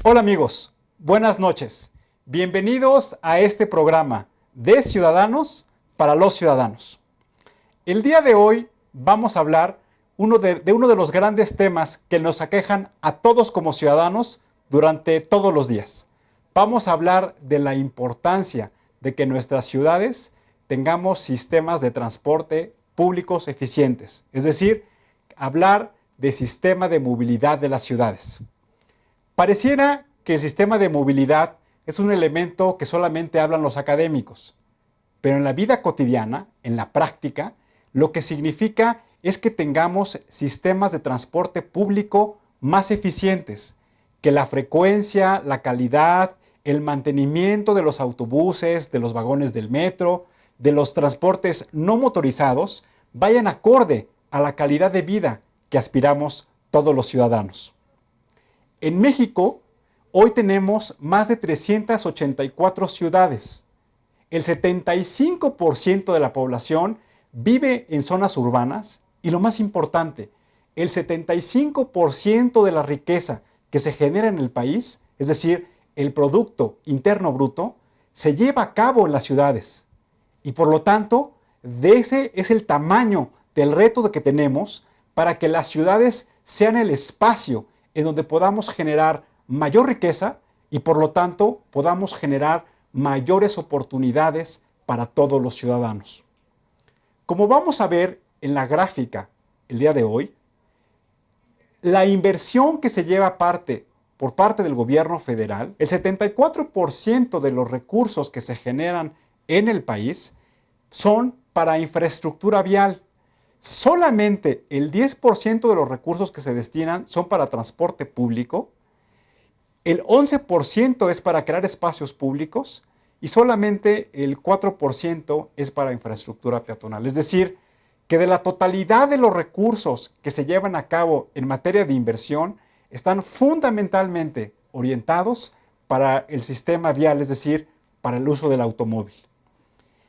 Hola amigos, buenas noches. Bienvenidos a este programa de Ciudadanos para los Ciudadanos. El día de hoy vamos a hablar de uno de los grandes temas que nos aquejan a todos como ciudadanos durante todos los días. Vamos a hablar de la importancia de que en nuestras ciudades tengamos sistemas de transporte públicos eficientes, es decir, hablar de sistema de movilidad de las ciudades. Pareciera que el sistema de movilidad es un elemento que solamente hablan los académicos, pero en la vida cotidiana, en la práctica, lo que significa es que tengamos sistemas de transporte público más eficientes, que la frecuencia, la calidad, el mantenimiento de los autobuses, de los vagones del metro, de los transportes no motorizados, vayan acorde a la calidad de vida que aspiramos todos los ciudadanos. En México, hoy tenemos más de 384 ciudades. El 75% de la población vive en zonas urbanas y lo más importante, el 75% de la riqueza que se genera en el país, es decir, el Producto Interno Bruto, se lleva a cabo en las ciudades. Y por lo tanto, ese es el tamaño del reto que tenemos para que las ciudades sean el espacio en donde podamos generar mayor riqueza y por lo tanto podamos generar mayores oportunidades para todos los ciudadanos. Como vamos a ver en la gráfica el día de hoy, la inversión que se lleva por parte del gobierno federal, el 74% de los recursos que se generan en el país son para infraestructura vial. Solamente el 10% de los recursos que se destinan son para transporte público, el 11% es para crear espacios públicos y solamente el 4% es para infraestructura peatonal. Es decir, que de la totalidad de los recursos que se llevan a cabo en materia de inversión están fundamentalmente orientados para el sistema vial, es decir, para el uso del automóvil.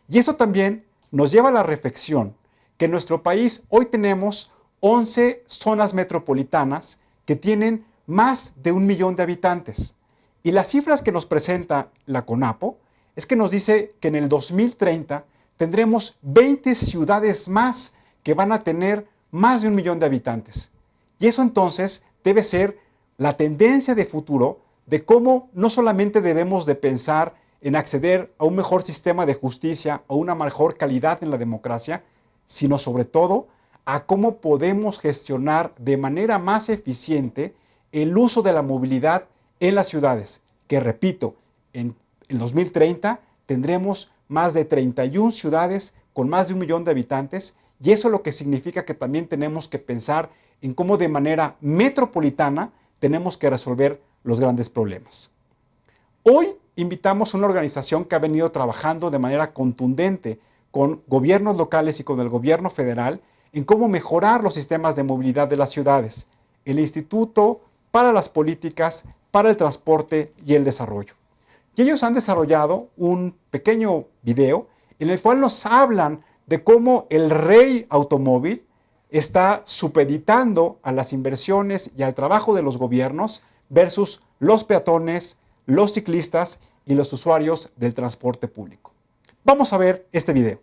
Y eso también nos lleva a la reflexión que en nuestro país hoy tenemos 11 zonas metropolitanas que tienen más de 1 millón de habitantes. Y las cifras que nos presenta la CONAPO es que nos dice que en el 2030 tendremos 20 ciudades más que van a tener más de 1 millón de habitantes. Y eso entonces debe ser la tendencia de futuro de cómo no solamente debemos de pensar en acceder a un mejor sistema de justicia o una mejor calidad en la democracia, sino sobre todo a cómo podemos gestionar de manera más eficiente el uso de la movilidad en las ciudades, que repito, en el 2030 tendremos más de 31 ciudades con más de 1 millón de habitantes y eso lo que significa que también tenemos que pensar en cómo de manera metropolitana tenemos que resolver los grandes problemas. Hoy invitamos a una organización que ha venido trabajando de manera contundente con gobiernos locales y con el gobierno federal en cómo mejorar los sistemas de movilidad de las ciudades, el Instituto para las Políticas para el Transporte y el Desarrollo. Y ellos han desarrollado un pequeño video en el cual nos hablan de cómo el rey automóvil está supeditando a las inversiones y al trabajo de los gobiernos versus los peatones, los ciclistas y los usuarios del transporte público. Vamos a ver este video.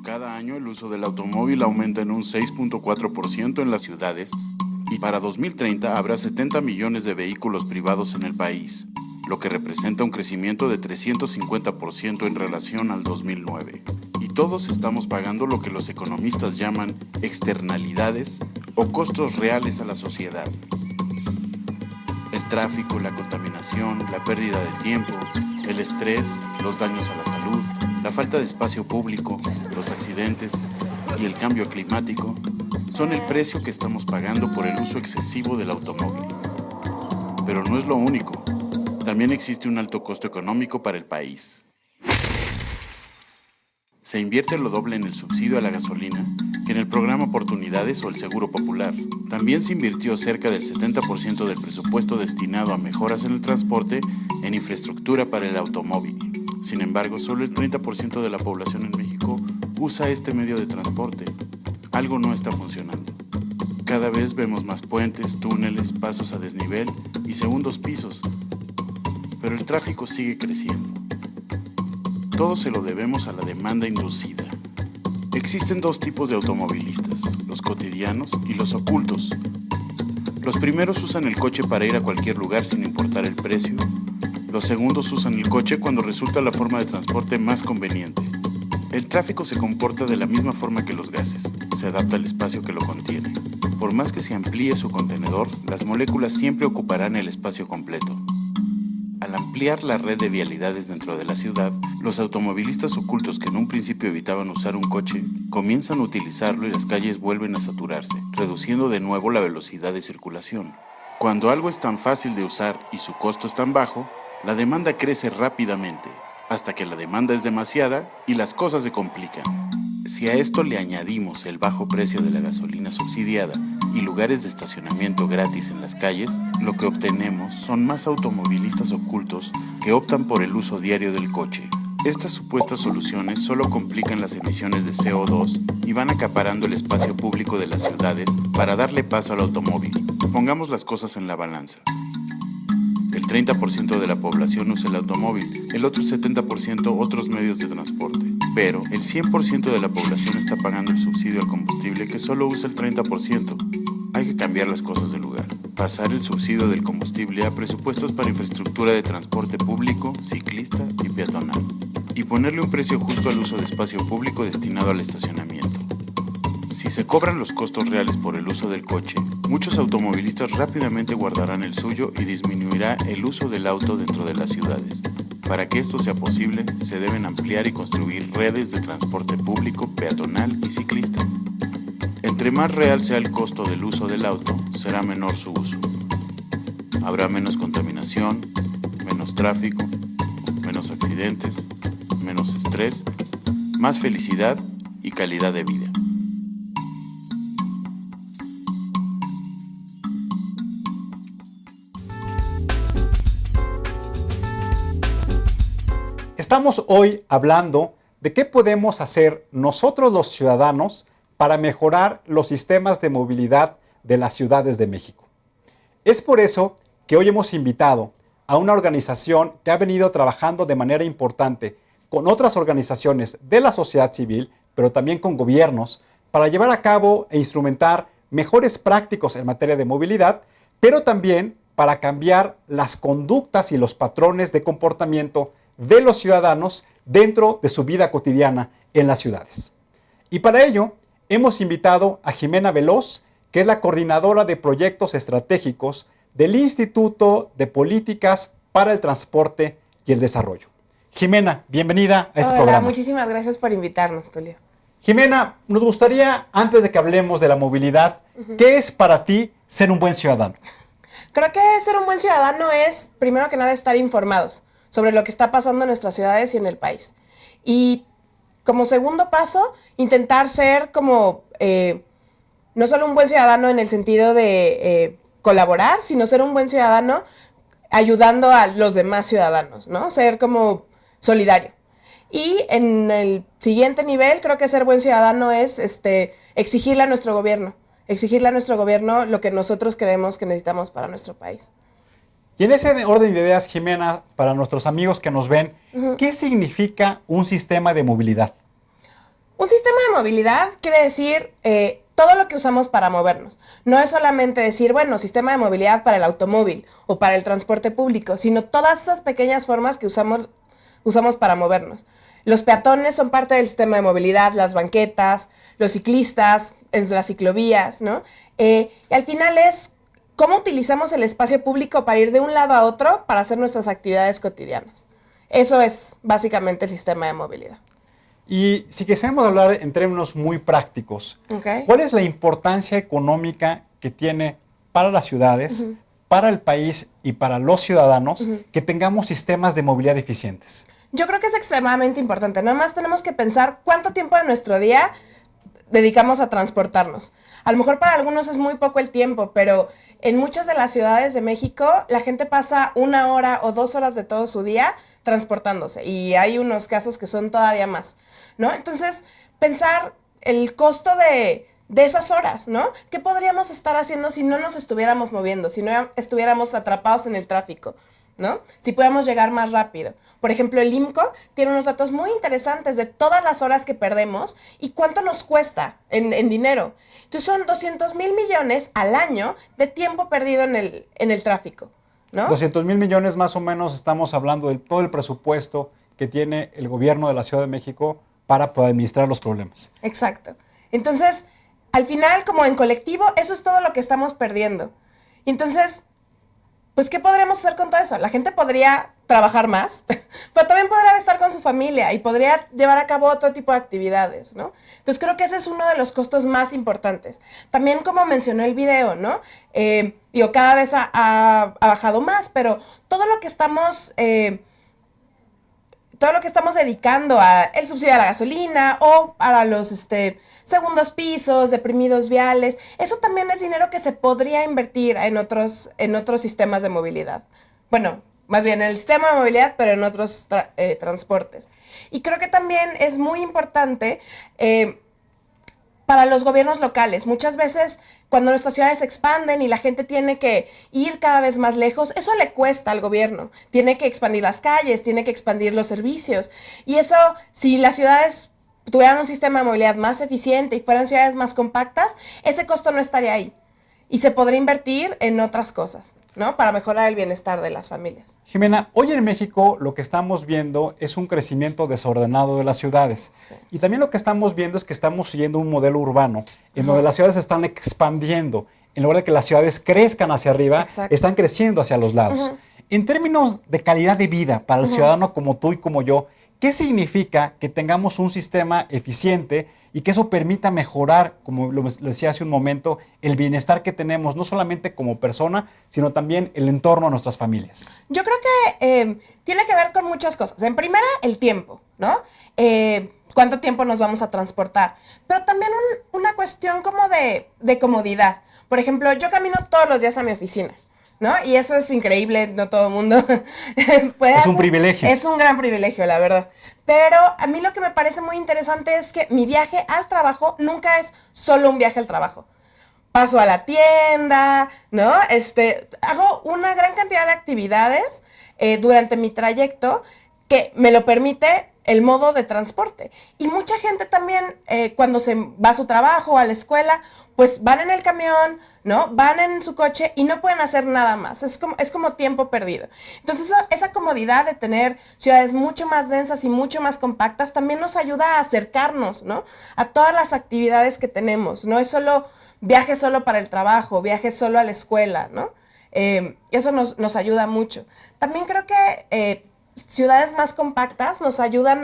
Cada año el uso del automóvil aumenta en un 6.4% en las ciudades y para 2030 habrá 70 millones de vehículos privados en el país, lo que representa un crecimiento de 350% en relación al 2009. Y todos estamos pagando lo que los economistas llaman externalidades o costos reales a la sociedad. El tráfico, la contaminación, la pérdida de tiempo, el estrés, los daños a la salud, la falta de espacio público, los accidentes y el cambio climático son el precio que estamos pagando por el uso excesivo del automóvil. Pero no es lo único. También existe un alto costo económico para el país. Se invierte lo doble en el subsidio a la gasolina que en el programa Oportunidades o el Seguro Popular. También se invirtió cerca del 70% del presupuesto destinado a mejoras en el transporte en infraestructura para el automóvil. Sin embargo, solo el 30% de la población en México usa este medio de transporte. Algo no está funcionando. Cada vez vemos más puentes, túneles, pasos a desnivel y segundos pisos, pero el tráfico sigue creciendo. Todo se lo debemos a la demanda inducida. Existen dos tipos de automovilistas, los cotidianos y los ocultos. Los primeros usan el coche para ir a cualquier lugar sin importar el precio. Los segundos usan el coche cuando resulta la forma de transporte más conveniente. El tráfico se comporta de la misma forma que los gases, se adapta al espacio que lo contiene. Por más que se amplíe su contenedor, las moléculas siempre ocuparán el espacio completo. Al ampliar la red de vialidades dentro de la ciudad, los automovilistas ocultos que en un principio evitaban usar un coche, comienzan a utilizarlo y las calles vuelven a saturarse, reduciendo de nuevo la velocidad de circulación. Cuando algo es tan fácil de usar y su costo es tan bajo, la demanda crece rápidamente, hasta que la demanda es demasiada y las cosas se complican. Si a esto le añadimos el bajo precio de la gasolina subsidiada y lugares de estacionamiento gratis en las calles, lo que obtenemos son más automovilistas ocultos que optan por el uso diario del coche. Estas supuestas soluciones solo complican las emisiones de CO2 y van acaparando el espacio público de las ciudades para darle paso al automóvil. Pongamos las cosas en la balanza. El 30% de la población usa el automóvil, el otro 70% otros medios de transporte. Pero el 100% de la población está pagando el subsidio al combustible que solo usa el 30%. Hay que cambiar las cosas de lugar. Pasar el subsidio del combustible a presupuestos para infraestructura de transporte público, ciclista y peatonal. Y ponerle un precio justo al uso de espacio público destinado al estacionamiento. Si se cobran los costos reales por el uso del coche, muchos automovilistas rápidamente guardarán el suyo y disminuirá el uso del auto dentro de las ciudades. Para que esto sea posible, se deben ampliar y construir redes de transporte público, peatonal y ciclista. Entre más real sea el costo del uso del auto, será menor su uso. Habrá menos contaminación, menos tráfico, menos accidentes, menos estrés, más felicidad y calidad de vida. Estamos hoy hablando de qué podemos hacer nosotros los ciudadanos para mejorar los sistemas de movilidad de las ciudades de México. Es por eso que hoy hemos invitado a una organización que ha venido trabajando de manera importante con otras organizaciones de la sociedad civil, pero también con gobiernos, para llevar a cabo e instrumentar mejores prácticas en materia de movilidad, pero también para cambiar las conductas y los patrones de comportamiento de los ciudadanos dentro de su vida cotidiana en las ciudades. Y para ello hemos invitado a Jimena Veloz, que es la coordinadora de proyectos estratégicos del Instituto de Políticas para el Transporte y el Desarrollo. Jimena, bienvenida a este programa. Muchísimas gracias por invitarnos, Tulio. Jimena, nos gustaría, antes de que hablemos de la movilidad, ¿qué es para ti ser un buen ciudadano? Creo que ser un buen ciudadano es, primero que nada, estar informados sobre lo que está pasando en nuestras ciudades y en el país. Y como segundo paso, intentar ser como, no solo un buen ciudadano en el sentido de colaborar, sino ser un buen ciudadano ayudando a los demás ciudadanos, ¿no? Ser como solidario. Y en el siguiente nivel, creo que ser buen ciudadano es exigirle a nuestro gobierno lo que nosotros creemos que necesitamos para nuestro país. Y en ese orden de ideas, Jimena, para nuestros amigos que nos ven, ¿qué significa un sistema de movilidad? Un sistema de movilidad quiere decir todo lo que usamos para movernos. No es solamente decir, bueno, sistema de movilidad para el automóvil o para el transporte público, sino todas esas pequeñas formas que usamos para movernos. Los peatones son parte del sistema de movilidad, las banquetas, los ciclistas, en las ciclovías, ¿no? Y al final es cómo utilizamos el espacio público para ir de un lado a otro para hacer nuestras actividades cotidianas. Eso es básicamente el sistema de movilidad. Y si quisiéramos hablar en términos muy prácticos, ¿cuál es la importancia económica que tiene para las ciudades, para el país y para los ciudadanos que tengamos sistemas de movilidad eficientes? Yo creo que es extremadamente importante. Nada más tenemos que pensar cuánto tiempo de nuestro día dedicamos a transportarnos. A lo mejor para algunos es muy poco el tiempo, pero en muchas de las ciudades de México la gente pasa 1 hora o 2 horas de todo su día transportándose y hay unos casos que son todavía más, ¿no? Entonces, pensar el costo de de esas horas, ¿no? ¿Qué podríamos estar haciendo si no nos estuviéramos moviendo, si no estuviéramos atrapados en el tráfico, ¿no? Si pudiéramos llegar más rápido. Por ejemplo, el IMCO tiene unos datos muy interesantes de todas las horas que perdemos y cuánto nos cuesta en dinero. Entonces son 200,000 millones al año de tiempo perdido en el tráfico, ¿no? 200,000 millones más o menos, estamos hablando de todo el presupuesto que tiene el gobierno de la Ciudad de México para poder administrar los problemas. Exacto. Entonces, al final, como en colectivo, eso es todo lo que estamos perdiendo. Y entonces, pues, ¿qué podremos hacer con todo eso? La gente podría trabajar más, pero también podría estar con su familia y podría llevar a cabo otro tipo de actividades, ¿no? Entonces, creo que ese es uno de los costos más importantes. También, como mencionó el video, ¿no? Cada vez ha bajado más, pero todo lo que estamos dedicando a el subsidio a la gasolina o para los segundos pisos, deprimidos viales, eso también es dinero que se podría invertir en otros sistemas de movilidad. Bueno, más bien en el sistema de movilidad, pero en otros transportes. Y creo que también es muy importante para los gobiernos locales. Muchas veces, cuando nuestras ciudades se expanden y la gente tiene que ir cada vez más lejos, eso le cuesta al gobierno. Tiene que expandir las calles, tiene que expandir los servicios. Y eso, si las ciudades tuvieran un sistema de movilidad más eficiente y fueran ciudades más compactas, ese costo no estaría ahí. Y se podría invertir en otras cosas, ¿no? Para mejorar el bienestar de las familias. Jimena, hoy en México lo que estamos viendo es un crecimiento desordenado de las ciudades. Sí. Y también lo que estamos viendo es que estamos siguiendo un modelo urbano en donde las ciudades se están expandiendo. En lugar de que las ciudades crezcan hacia arriba, exacto, están creciendo hacia los lados. En términos de calidad de vida para el ciudadano como tú y como yo, ¿qué significa que tengamos un sistema eficiente y que eso permita mejorar, como lo decía hace un momento, el bienestar que tenemos, no solamente como persona, sino también el entorno de nuestras familias? Yo creo que tiene que ver con muchas cosas. En primera, el tiempo, ¿no? ¿Cuánto tiempo nos vamos a transportar? Pero también una cuestión como de comodidad. Por ejemplo, yo camino todos los días a mi oficina, ¿no? Y eso es increíble, no todo el mundo puede hacer. Es un privilegio. Es un gran privilegio, la verdad. Pero a mí lo que me parece muy interesante es que mi viaje al trabajo nunca es solo un viaje al trabajo. Paso a la tienda, ¿no? Hago una gran cantidad de actividades durante mi trayecto que me lo permite el modo de transporte. Y mucha gente también, cuando se va a su trabajo, a la escuela, pues van en el camión, ¿no? Van en su coche y no pueden hacer nada más. Es como tiempo perdido. Entonces, esa comodidad de tener ciudades mucho más densas y mucho más compactas también nos ayuda a acercarnos, ¿no? A todas las actividades que tenemos. No es solo viaje solo para el trabajo, viaje solo a la escuela, ¿no? Eso nos ayuda mucho. También creo que ciudades más compactas nos ayudan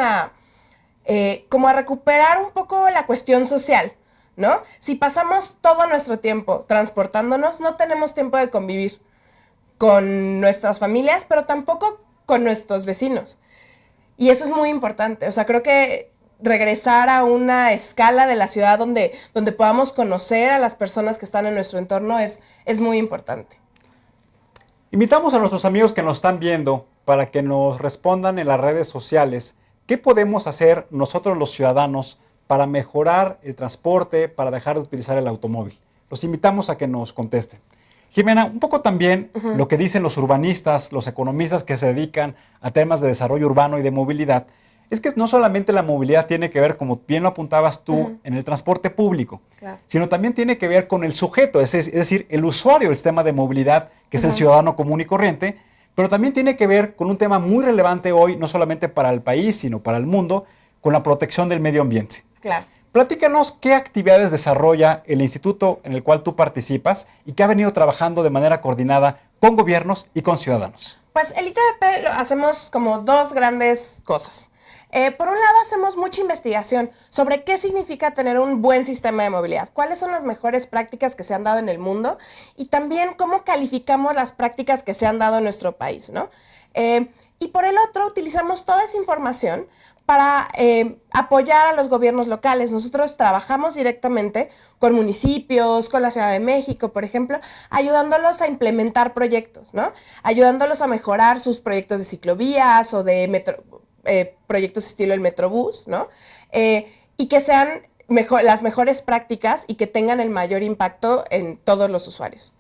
como a recuperar un poco la cuestión social, ¿no? Si pasamos todo nuestro tiempo transportándonos, no tenemos tiempo de convivir con nuestras familias, pero tampoco con nuestros vecinos. Y eso es muy importante. O sea, creo que regresar a una escala de la ciudad donde podamos conocer a las personas que están en nuestro entorno es muy importante. Invitamos a nuestros amigos que nos están viendo para que nos respondan en las redes sociales qué podemos hacer nosotros los ciudadanos para mejorar el transporte, para dejar de utilizar el automóvil. Los invitamos a que nos contesten. Jimena, un poco también lo que dicen los urbanistas, los economistas que se dedican a temas de desarrollo urbano y de movilidad, es que no solamente la movilidad tiene que ver, como bien lo apuntabas tú, en el transporte público, claro, sino también tiene que ver con el sujeto, es decir, el usuario del sistema de movilidad, que es el ciudadano común y corriente, pero también tiene que ver con un tema muy relevante hoy, no solamente para el país, sino para el mundo, con la protección del medio ambiente. Claro. Platícanos qué actividades desarrolla el instituto en el cual tú participas y que ha venido trabajando de manera coordinada con gobiernos y con ciudadanos. Pues el ITDP lo hacemos como dos grandes cosas. Por un lado, hacemos mucha investigación sobre qué significa tener un buen sistema de movilidad, cuáles son las mejores prácticas que se han dado en el mundo y también cómo calificamos las prácticas que se han dado en nuestro país, ¿no? Y por el otro, utilizamos toda esa información para apoyar a los gobiernos locales. Nosotros trabajamos directamente con municipios, con la Ciudad de México, por ejemplo, ayudándolos a implementar proyectos, ¿no? Ayudándolos a mejorar sus proyectos de ciclovías o de proyectos estilo el Metrobús, ¿no? Y que sean las mejores prácticas y que tengan el mayor impacto en todos los usuarios.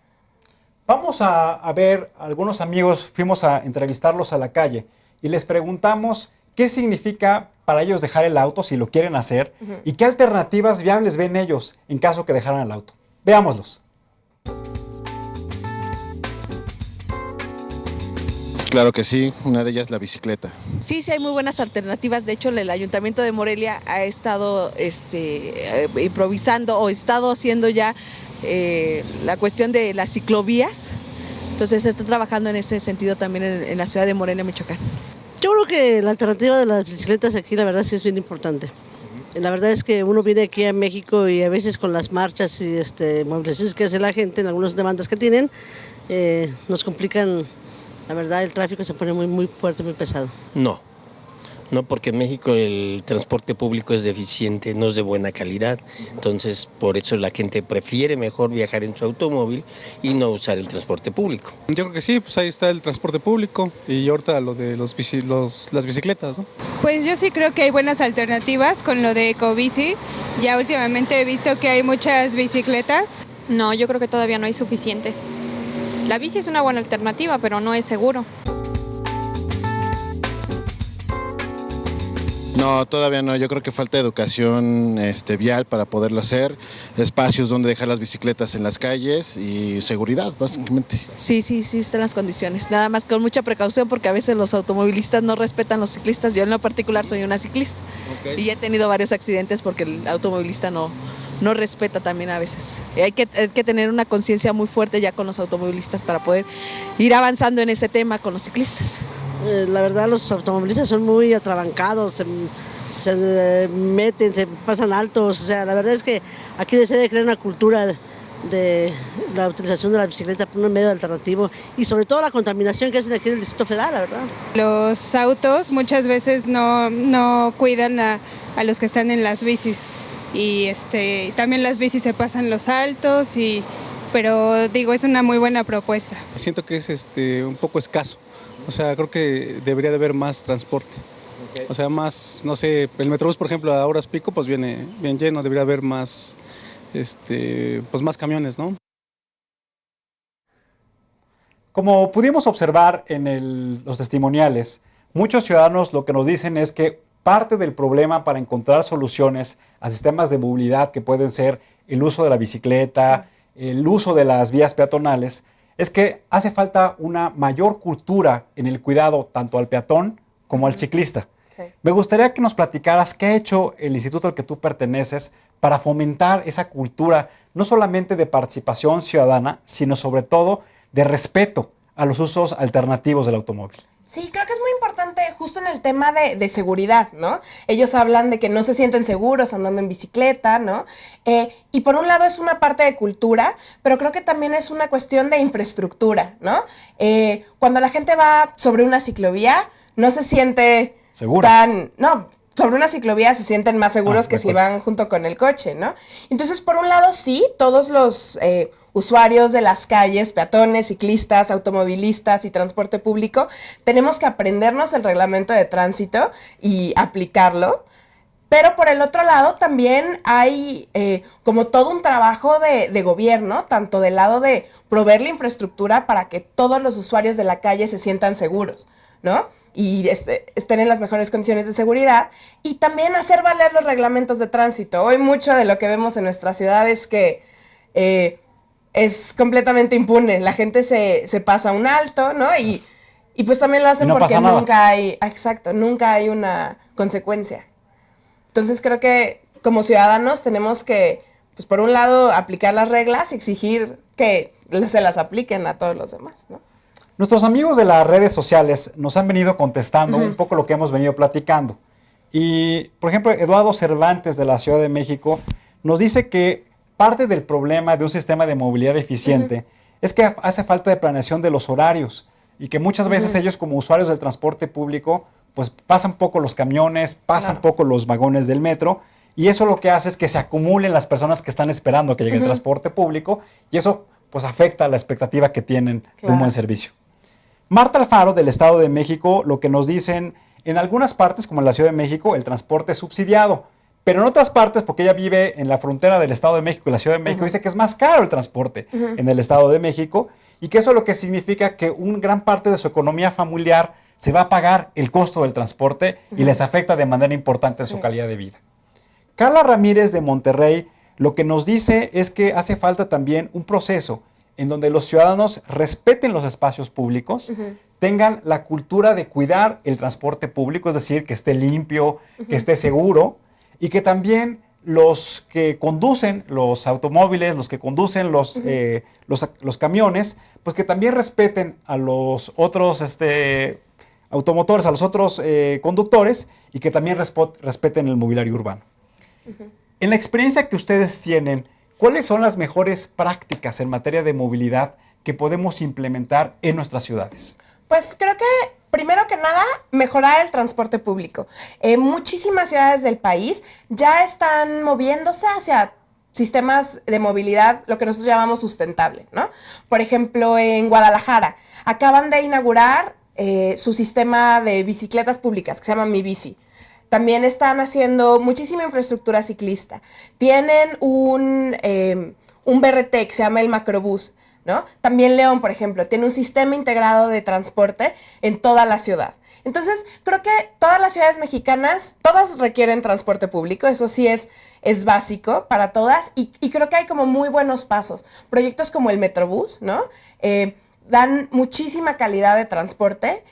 Vamos a ver, algunos amigos fuimos a entrevistarlos a la calle y les preguntamos qué significa para ellos dejar el auto si lo quieren hacer y qué alternativas viables ven ellos en caso que dejaran el auto. Veámoslos. Claro que sí, una de ellas la bicicleta. Sí, hay muy buenas alternativas. De hecho, el Ayuntamiento de Morelia ha estado improvisando o estado haciendo ya la cuestión de las ciclovías. Entonces se está trabajando en ese sentido también en la ciudad de Morelia, Michoacán. Yo creo que la alternativa de las bicicletas aquí, la verdad, sí es bien importante. La verdad es que uno viene aquí a México y a veces con las marchas y movilizaciones que hace la gente en algunas demandas que tienen, nos complican. La verdad, el tráfico se pone muy, muy fuerte, muy pesado. No, porque en México el transporte público es deficiente, no es de buena calidad. Entonces, por eso la gente prefiere mejor viajar en su automóvil y no usar el transporte público. Yo creo que sí, pues ahí está el transporte público y ahorita lo de las bicicletas, ¿no? Pues yo sí creo que hay buenas alternativas con lo de Ecobici. Ya últimamente he visto que hay muchas bicicletas. No, yo creo que todavía no hay suficientes. La bici es una buena alternativa, pero no es seguro. No, todavía no, yo creo que falta educación vial para poderlo hacer, espacios donde dejar las bicicletas en las calles y seguridad, básicamente. Sí, están las condiciones. Nada más con mucha precaución porque a veces los automovilistas no respetan a los ciclistas. Yo en lo particular soy una ciclista y he tenido varios accidentes porque el automovilista no respeta también a veces. Hay que tener una conciencia muy fuerte ya con los automovilistas para poder ir avanzando en ese tema con los ciclistas. La verdad, los automovilistas son muy atrabancados, se meten, se pasan altos. O sea, la verdad es que aquí se debe crear una cultura de la utilización de la bicicleta por un medio alternativo y sobre todo la contaminación que hacen aquí en el Distrito Federal, la verdad. Los autos muchas veces no cuidan a los que están en las bicis. Y también las bicis se pasan los altos, pero digo, es una muy buena propuesta. Siento que es un poco escaso, o sea, creo que debería de haber más transporte. O sea, más, no sé, el Metrobús, por ejemplo, a horas pico, pues viene bien lleno, debería haber más, pues más camiones, ¿no? Como pudimos observar en los testimoniales, muchos ciudadanos lo que nos dicen es que parte del problema para encontrar soluciones a sistemas de movilidad que pueden ser el uso de la bicicleta, el uso de las vías peatonales, es que hace falta una mayor cultura en el cuidado tanto al peatón como al ciclista. Sí. Me gustaría que nos platicaras qué ha hecho el instituto al que tú perteneces para fomentar esa cultura, no solamente de participación ciudadana, sino sobre todo de respeto a los usos alternativos del automóvil. Sí, creo que es muy importante justo en el tema de seguridad, ¿no? Ellos hablan de que no se sienten seguros andando en bicicleta, ¿no? Y por un lado es una parte de cultura, pero creo que también es una cuestión de infraestructura, ¿no? Cuando la gente va sobre una ciclovía, no se siente ¿segura? Sobre una ciclovía se sienten más seguros que si van junto con el coche, ¿no? Entonces, por un lado, sí, todos los usuarios de las calles, peatones, ciclistas, automovilistas y transporte público, tenemos que aprendernos el reglamento de tránsito y aplicarlo. Pero por el otro lado también hay como todo un trabajo de gobierno, tanto del lado de proveer la infraestructura para que todos los usuarios de la calle se sientan seguros, ¿no? Y estén en las mejores condiciones de seguridad, y también hacer valer los reglamentos de tránsito. Hoy mucho de lo que vemos en nuestra ciudad es que es completamente impune. La gente se pasa un alto, ¿no? Y pues también lo hacen no porque nunca hay una consecuencia. Entonces creo que como ciudadanos tenemos que, pues por un lado, aplicar las reglas y exigir que se las apliquen a todos los demás, ¿no? Nuestros amigos de las redes sociales nos han venido contestando un poco lo que hemos venido platicando. Y, por ejemplo, Eduardo Cervantes de la Ciudad de México nos dice que parte del problema de un sistema de movilidad eficiente es que hace falta de planeación de los horarios y que muchas veces ellos como usuarios del transporte público pues pasan poco los camiones, pasan poco los vagones del metro, y eso lo que hace es que se acumulen las personas que están esperando que llegue el transporte público, y eso pues afecta la expectativa que tienen de un buen servicio. Marta Alfaro, del Estado de México, lo que nos dicen, en algunas partes, como en la Ciudad de México, el transporte es subsidiado, Pero en otras partes, porque ella vive en la frontera del Estado de México y la Ciudad de México, dice que es más caro el transporte en el Estado de México y que eso lo que significa que una gran parte de su economía familiar se va a pagar el costo del transporte y les afecta de manera importante en su calidad de vida. Carla Ramírez de Monterrey lo que nos dice es que hace falta también un proceso en donde los ciudadanos respeten los espacios públicos, tengan la cultura de cuidar el transporte público, es decir, que esté limpio, que esté seguro, y que también los que conducen los automóviles, los que conducen los camiones, pues que también respeten a los otros automotores, a los otros conductores, y que también respeten el mobiliario urbano. En la experiencia que ustedes tienen, ¿cuáles son las mejores prácticas en materia de movilidad que podemos implementar en nuestras ciudades? Pues creo que, primero que nada, mejorar el transporte público. Muchísimas ciudades del país ya están moviéndose hacia sistemas de movilidad, lo que nosotros llamamos sustentable, ¿no? Por ejemplo, en Guadalajara, acaban de inaugurar su sistema de bicicletas públicas, que se llama Mi Bici. También están haciendo muchísima infraestructura ciclista. Tienen un BRT que se llama el Macrobús, ¿no? También León, por ejemplo, tiene un sistema integrado de transporte en toda la ciudad. Entonces, creo que todas las ciudades mexicanas, todas requieren transporte público, eso sí es básico para todas, y creo que hay como muy buenos pasos. Proyectos como el Metrobús, ¿no? Dan muchísima calidad de transporte,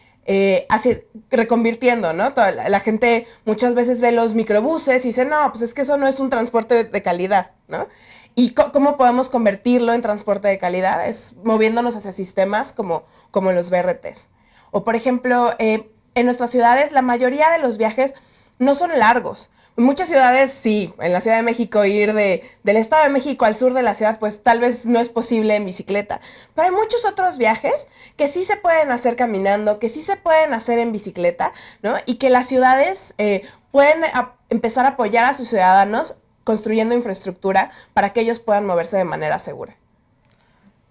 reconvirtiendo, ¿no? La gente muchas veces ve los microbuses y dice, no, pues es que eso no es un transporte de calidad, ¿no? ¿Y cómo podemos convertirlo en transporte de calidad? Es moviéndonos hacia sistemas como los BRTs. O, por ejemplo, en nuestras ciudades la mayoría de los viajes no son largos. En muchas ciudades, sí, en la Ciudad de México ir del Estado de México al sur de la ciudad, pues tal vez no es posible en bicicleta. Pero hay muchos otros viajes que sí se pueden hacer caminando, que sí se pueden hacer en bicicleta, ¿no? Y que las ciudades pueden empezar a apoyar a sus ciudadanos construyendo infraestructura para que ellos puedan moverse de manera segura.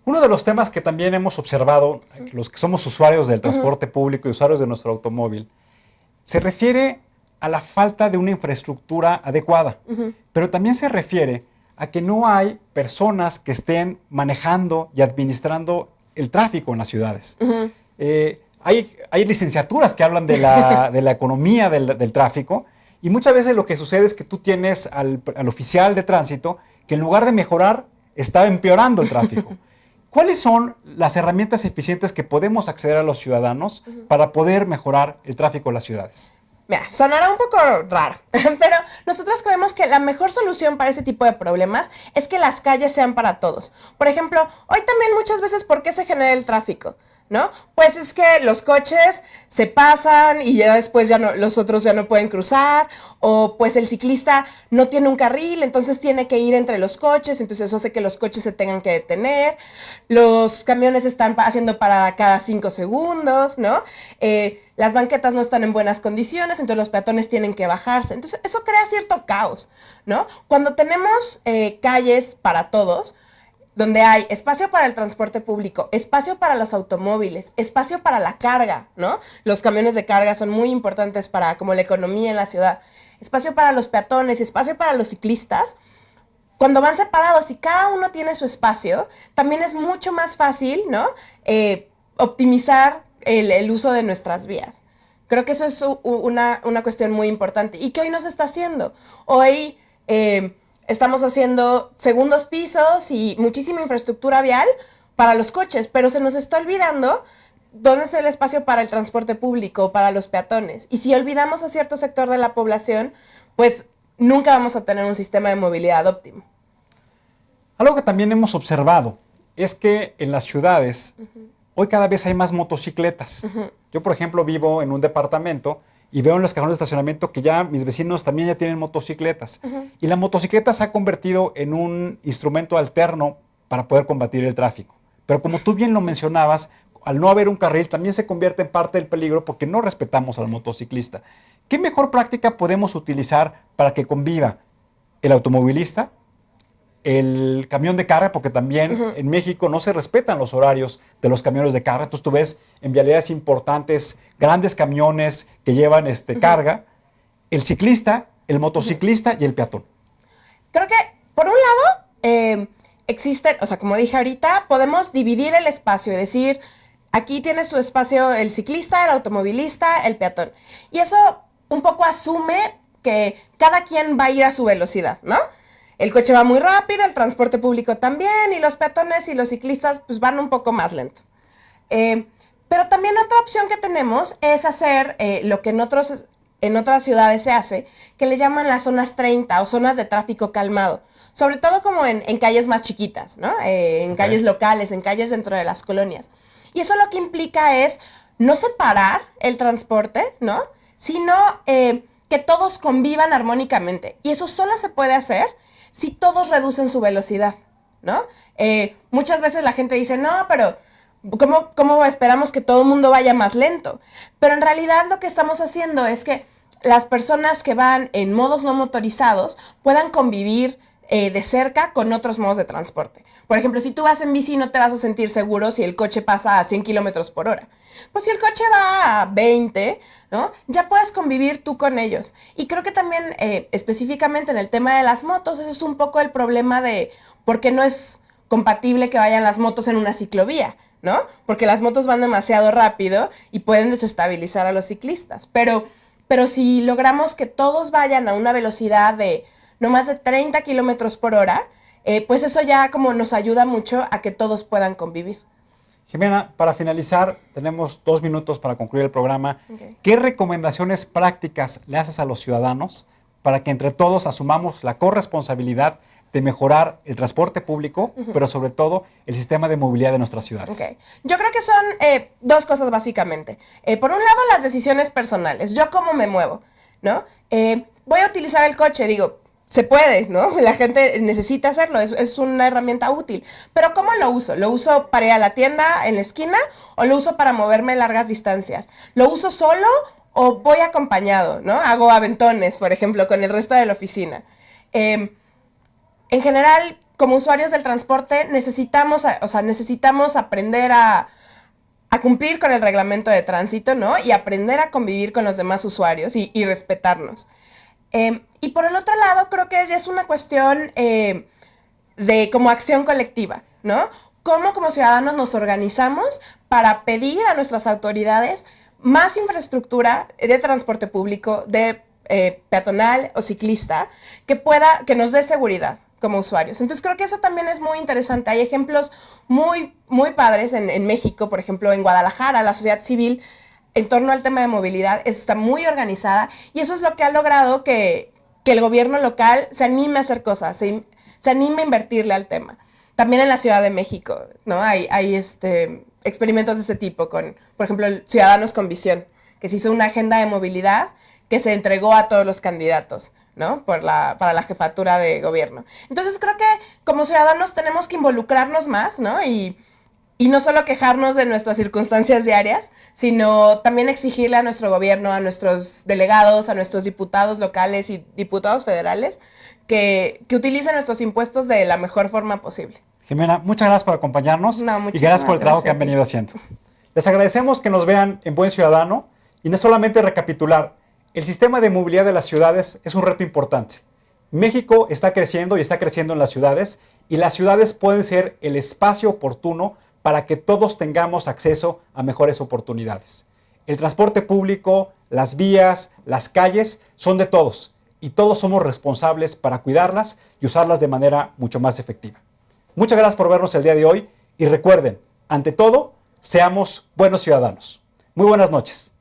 Uno de los temas que también hemos observado, los que somos usuarios del transporte público y usuarios de nuestro automóvil, se refiere a la falta de una infraestructura adecuada, pero también se refiere a que no hay personas que estén manejando y administrando el tráfico en las ciudades. Hay licenciaturas que hablan de la economía del tráfico, y muchas veces lo que sucede es que tú tienes al oficial de tránsito que en lugar de mejorar, está empeorando el tráfico. ¿Cuáles son las herramientas eficientes que podemos acceder a los ciudadanos para poder mejorar el tráfico en las ciudades? Mira, sonará un poco raro, pero nosotros creemos que la mejor solución para ese tipo de problemas es que las calles sean para todos. Por ejemplo, hoy también muchas veces, ¿por qué se genera el tráfico? ¿No? Pues es que los coches se pasan y ya después los otros ya no pueden cruzar, o pues el ciclista no tiene un carril, entonces tiene que ir entre los coches, entonces eso hace que los coches se tengan que detener, los camiones están haciendo parada cada 5 segundos, ¿no? Las banquetas no están en buenas condiciones, entonces los peatones tienen que bajarse, entonces eso crea cierto caos, ¿no? Cuando tenemos calles para todos, donde hay espacio para el transporte público, espacio para los automóviles, espacio para la carga, ¿no? Los camiones de carga son muy importantes para como la economía en la ciudad. Espacio para los peatones, espacio para los ciclistas. Cuando van separados y cada uno tiene su espacio, también es mucho más fácil, ¿no? Optimizar el uso de nuestras vías. Creo que eso es una cuestión muy importante y que hoy no se está haciendo. Hoy estamos haciendo segundos pisos y muchísima infraestructura vial para los coches, pero se nos está olvidando dónde es el espacio para el transporte público, para los peatones. Y si olvidamos a cierto sector de la población, pues nunca vamos a tener un sistema de movilidad óptimo. Algo que también hemos observado es que en las ciudades hoy cada vez hay más motocicletas. Yo, por ejemplo, vivo en un departamento y veo en los cajones de estacionamiento que ya mis vecinos también ya tienen motocicletas. Y la motocicleta se ha convertido en un instrumento alterno para poder combatir el tráfico. Pero como tú bien lo mencionabas, al no haber un carril también se convierte en parte del peligro porque no respetamos al motociclista. ¿Qué mejor práctica podemos utilizar para que conviva el automovilista, el camión de carga? Porque también en México no se respetan los horarios de los camiones de carga. Entonces tú ves en vialidades importantes grandes camiones que llevan carga. El ciclista el motociclista y el peatón? Creo que, por un lado, existen, o sea, como dije ahorita, podemos dividir el espacio y decir, aquí tienes tu espacio el ciclista, el automovilista, el peatón. Y eso un poco asume que cada quien va a ir a su velocidad, ¿no? El coche va muy rápido, el transporte público también, y los peatones y los ciclistas pues van un poco más lento. Pero también otra opción que tenemos es hacer lo que en otras ciudades se hace, que le llaman las zonas 30 o zonas de tráfico calmado. Sobre todo como en calles más chiquitas, ¿no? En calles locales, en calles dentro de las colonias. Y eso lo que implica es no separar el transporte, ¿no? Sino que todos convivan armónicamente. Y eso solo se puede hacer si todos reducen su velocidad, ¿no? Muchas veces la gente dice, no, pero ¿cómo esperamos que todo el mundo vaya más lento? Pero en realidad lo que estamos haciendo es que las personas que van en modos no motorizados puedan convivir de cerca con otros modos de transporte. Por ejemplo, si tú vas en bici no te vas a sentir seguro si el coche pasa a 100 kilómetros por hora. Pues si el coche va a 20, ¿no? Ya puedes convivir tú con ellos. Y creo que también específicamente en el tema de las motos, ese es un poco el problema de por qué no es compatible que vayan las motos en una ciclovía, ¿no? Porque las motos van demasiado rápido y pueden desestabilizar a los ciclistas. Pero si logramos que todos vayan a una velocidad de no más de 30 kilómetros por hora, pues eso ya como nos ayuda mucho a que todos puedan convivir. Jimena, para finalizar, tenemos 2 minutos para concluir el programa. Okay. ¿Qué recomendaciones prácticas le haces a los ciudadanos para que entre todos asumamos la corresponsabilidad de mejorar el transporte público, pero sobre todo el sistema de movilidad de nuestras ciudades? Okay. Yo creo que son 2 cosas básicamente. Por un lado, las decisiones personales. Yo cómo me muevo, ¿no? Voy a utilizar el coche, digo, se puede, ¿no? La gente necesita hacerlo, es una herramienta útil. Pero ¿cómo lo uso? ¿Lo uso para ir a la tienda en la esquina o lo uso para moverme largas distancias? ¿Lo uso solo o voy acompañado, ¿no? Hago aventones, por ejemplo, con el resto de la oficina. En general, como usuarios del transporte, necesitamos aprender a cumplir con el reglamento de tránsito, ¿no? Y aprender a convivir con los demás usuarios y respetarnos. Y por el otro lado, creo que ya es una cuestión de como acción colectiva, ¿no? Cómo como ciudadanos nos organizamos para pedir a nuestras autoridades más infraestructura de transporte público, de peatonal o ciclista, que nos dé seguridad como usuarios. Entonces creo que eso también es muy interesante. Hay ejemplos muy, muy padres en México, por ejemplo, en Guadalajara, la sociedad civil en torno al tema de movilidad está muy organizada y eso es lo que ha logrado que el gobierno local se anime a hacer cosas, se anime a invertirle al tema. También en la Ciudad de México, ¿no? Hay experimentos de este tipo con, por ejemplo, Ciudadanos con Visión, que se hizo una agenda de movilidad que se entregó a todos los candidatos, ¿no? Para la jefatura de gobierno. Entonces creo que como ciudadanos tenemos que involucrarnos más, ¿no? Y no solo quejarnos de nuestras circunstancias diarias, sino también exigirle a nuestro gobierno, a nuestros delegados, a nuestros diputados locales y diputados federales que utilicen nuestros impuestos de la mejor forma posible. Jimena, muchas gracias por acompañarnos y gracias por el trabajo que han venido haciendo. Les agradecemos que nos vean en Buen Ciudadano y no solamente recapitular, el sistema de movilidad de las ciudades es un reto importante. México está creciendo y está creciendo en las ciudades y las ciudades pueden ser el espacio oportuno para que todos tengamos acceso a mejores oportunidades. El transporte público, las vías, las calles son de todos y todos somos responsables para cuidarlas y usarlas de manera mucho más efectiva. Muchas gracias por vernos el día de hoy y recuerden, ante todo, seamos buenos ciudadanos. Muy buenas noches.